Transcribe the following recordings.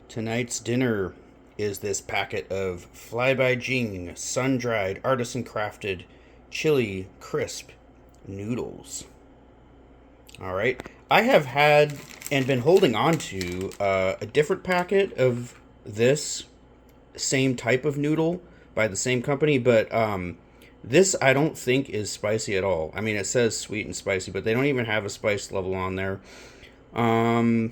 Tonight's dinner is this packet of Fly by Jing sun-dried, artisan-crafted, chili crisp noodles. All right. I have had and been holding on to a different packet of this same type of noodle by the same company, but this I don't think is spicy at all. I mean, it says sweet and spicy, but they don't even have a spice level on there. Um,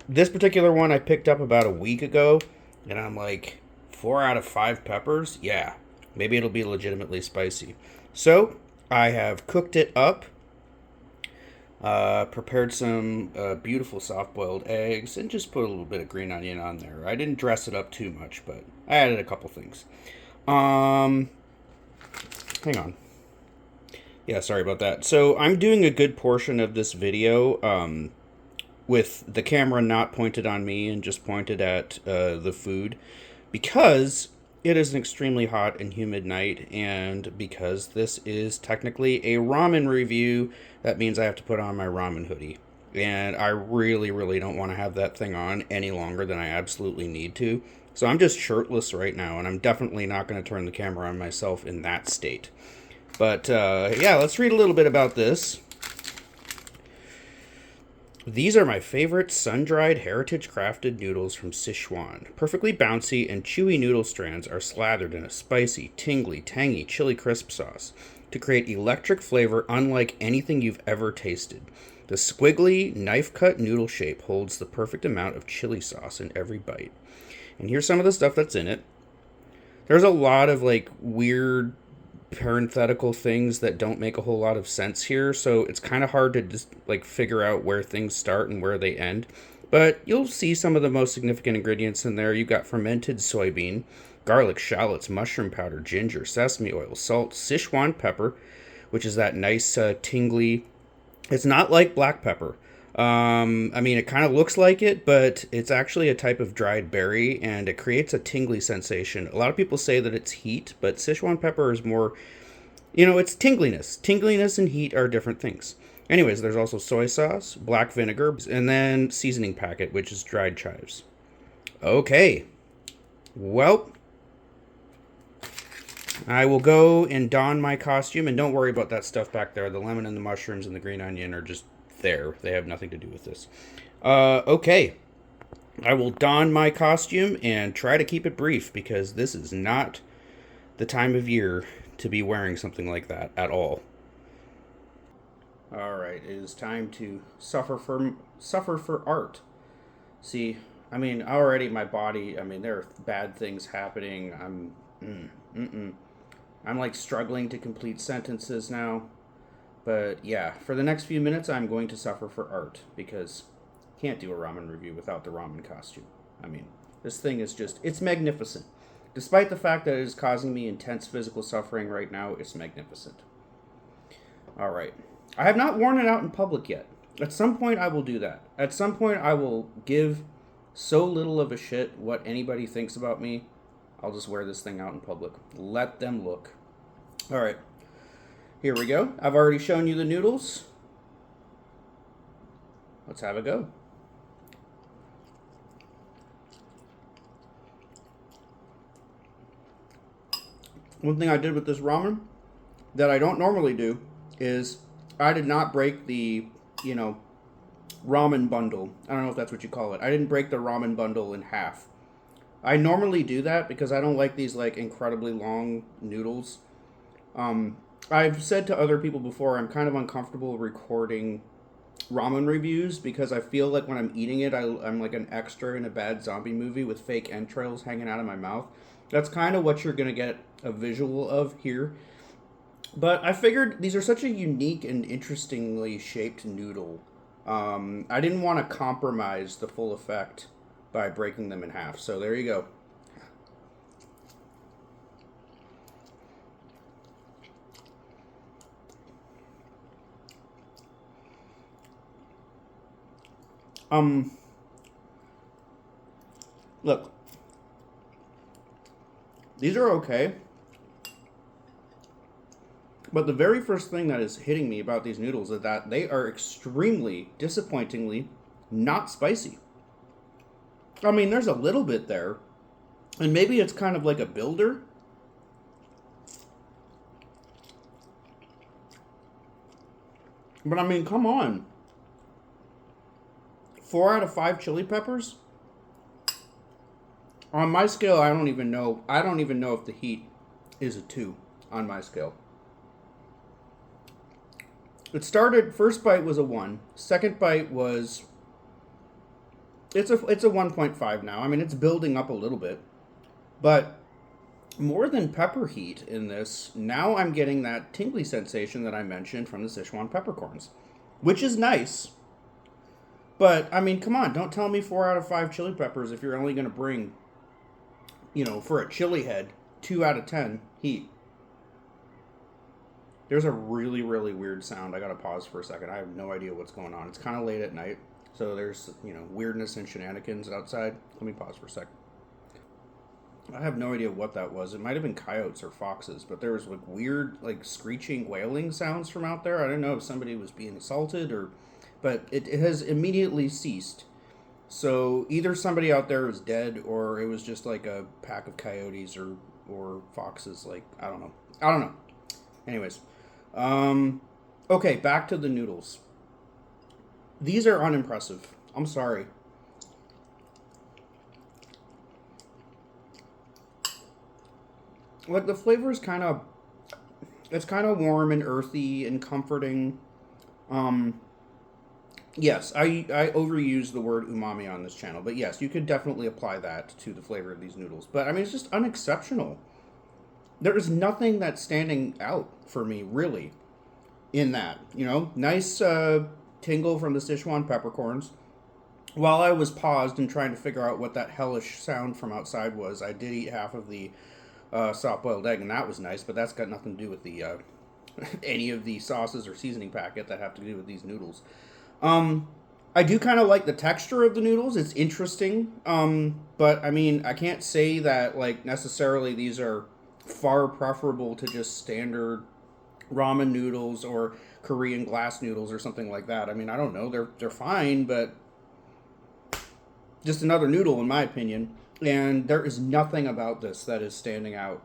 this particular one I picked up about a week ago, and I'm like, 4 out of 5 peppers? Yeah, maybe it'll be legitimately spicy. So I have cooked it up, prepared some beautiful soft boiled eggs, and just put a little bit of green onion on there. I didn't dress it up too much, but I added a couple things. Um, Hang on. Yeah, sorry about that. So I'm doing a good portion of this video with the camera not pointed on me and just pointed at the food because it is an extremely hot and humid night, and because this is technically a ramen review, that means I have to put on my ramen hoodie. And I really, really don't want to have that thing on any longer than I absolutely need to. So I'm just shirtless right now, and I'm definitely not going to turn the camera on myself in that state. But yeah, let's read a little bit about this. These are my favorite sun-dried, heritage-crafted noodles from Sichuan. Perfectly bouncy and chewy noodle strands are slathered in a spicy, tingly, tangy chili crisp sauce to create electric flavor unlike anything you've ever tasted. The squiggly, knife-cut noodle shape holds the perfect amount of chili sauce in every bite. And here's some of the stuff that's in it. There's a lot of like weird parenthetical things that don't make a whole lot of sense here, so it's kind of hard to just like figure out where things start and where they end. But you'll see some of the most significant ingredients in there. You've got fermented soybean, garlic, shallots, mushroom powder, ginger, sesame oil, salt, Sichuan pepper, which is that nice tingly. It's not like black pepper. I mean, it kind of looks like it, but it's actually a type of dried berry, and it creates a tingly sensation. A lot of people say that it's heat, but Sichuan pepper is more, it's tingliness. Tingliness and heat are different things. Anyways, there's also soy sauce, black vinegar, and then seasoning packet, which is dried chives. Okay. Well, I will go and don my costume, and don't worry about that stuff back there. The lemon and the mushrooms and the green onion are just there. They have nothing to do with this. Okay. I will don my costume and try to keep it brief because this is not the time of year to be wearing something like that at all. All right, it is time to suffer for art. See, I mean, already my body. I mean, there are bad things happening. I'm like struggling to complete sentences now. But yeah, for the next few minutes, I'm going to suffer for art because can't do a ramen review without the ramen costume. I mean, this thing is just, it's magnificent. Despite the fact that it is causing me intense physical suffering right now, it's magnificent. All right. I have not worn it out in public yet. At some point, I will do that. At some point, I will give so little of a shit what anybody thinks about me. I'll just wear this thing out in public. Let them look. All right. Here we go. I've already shown you the noodles. Let's have a go. One thing I did with this ramen that I don't normally do is I did not break the, ramen bundle. I don't know if that's what you call it. I didn't break the ramen bundle in half. I normally do that because I don't like these like incredibly long noodles. I've said to other people before, I'm kind of uncomfortable recording ramen reviews because I feel like when I'm eating it, I'm like an extra in a bad zombie movie with fake entrails hanging out of my mouth. That's kind of what you're going to get a visual of here. But I figured these are such a unique and interestingly shaped noodle. I didn't want to compromise the full effect by breaking them in half. So there you go. Look, these are okay, but the very first thing that is hitting me about these noodles is that they are extremely, disappointingly, not spicy. I mean, there's a little bit there. And maybe it's kind of like a builder. But I mean, come on. 4 out of 5 chili peppers? On my scale, I don't even know. I don't even know if the heat is a 2 on my scale. It started, first bite was a 1. Second bite was, it's a 1.5 now. I mean, it's building up a little bit. But more than pepper heat in this, now I'm getting that tingly sensation that I mentioned from the Sichuan peppercorns, which is nice. But, I mean, come on, don't tell me 4 out of 5 chili peppers if you're only going to bring, for a chili head, 2 out of 10 heat. There's a really, really weird sound. I got to pause for a second. I have no idea what's going on. It's kind of late at night, so there's, weirdness and shenanigans outside. Let me pause for a second. I have no idea what that was. It might have been coyotes or foxes, but there was like weird, like screeching, wailing sounds from out there. I don't know if somebody was being assaulted but it has immediately ceased. So either somebody out there is dead, or it was just like a pack of coyotes or foxes. Like I don't know. Anyways, okay, back to the noodles. These are unimpressive. I'm sorry. Like the flavor is it's kind of warm and earthy and comforting. Yes, I overuse the word umami on this channel, but yes, you could definitely apply that to the flavor of these noodles. But I mean, it's just unexceptional. There is nothing that's standing out for me really in that. Nice tingle from the Sichuan peppercorns. While I was paused and trying to figure out what that hellish sound from outside was, I did eat half of the soft-boiled egg, and that was nice, but that's got nothing to do with the any of the sauces or seasoning packet that have to do with these noodles. I do kind of like the texture of the noodles. It's interesting, but I mean, I can't say that like necessarily these are far preferable to just standard ramen noodles or Korean glass noodles or something like that. I mean, I don't know. They're fine, but just another noodle in my opinion. And there is nothing about this that is standing out,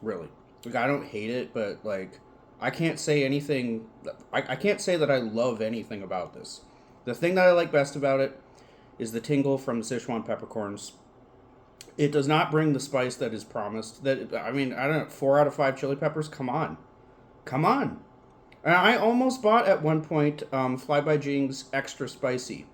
really. Like, I don't hate it, but, like, I can't say anything. I can't say that I love anything about this. The thing that I like best about it is the tingle from the Sichuan peppercorns. It does not bring the spice that is promised. I don't know, 4 out of 5 chili peppers? Come on. And I almost bought at one point Fly by Jing's extra spicy.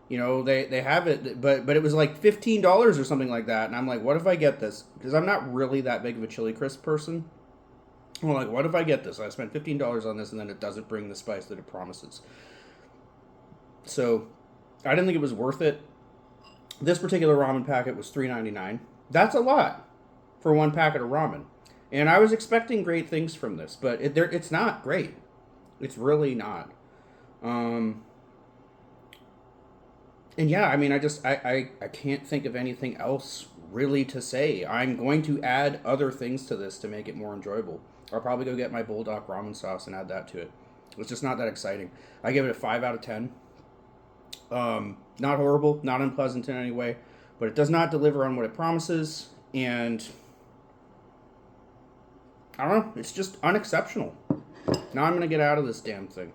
They have it, but it was like $15 or something like that. And I'm like, what if I get this? Because I'm not really that big of a chili crisp person. I'm like, what if I get this? I spent $15 on this and then it doesn't bring the spice that it promises. So I didn't think it was worth it. This particular ramen packet was $3.99. That's a lot for one packet of ramen. And I was expecting great things from this, but it's not great. It's really not. And yeah, I mean, I can't think of anything else really to say. I'm going to add other things to this to make it more enjoyable. I'll probably go get my bulldog ramen sauce and add that to it. It's just not that exciting. I give it a 5 out of 10. Not horrible, not unpleasant in any way, but it does not deliver on what it promises, and I don't know, it's just unexceptional. Now I'm going to get out of this damn thing.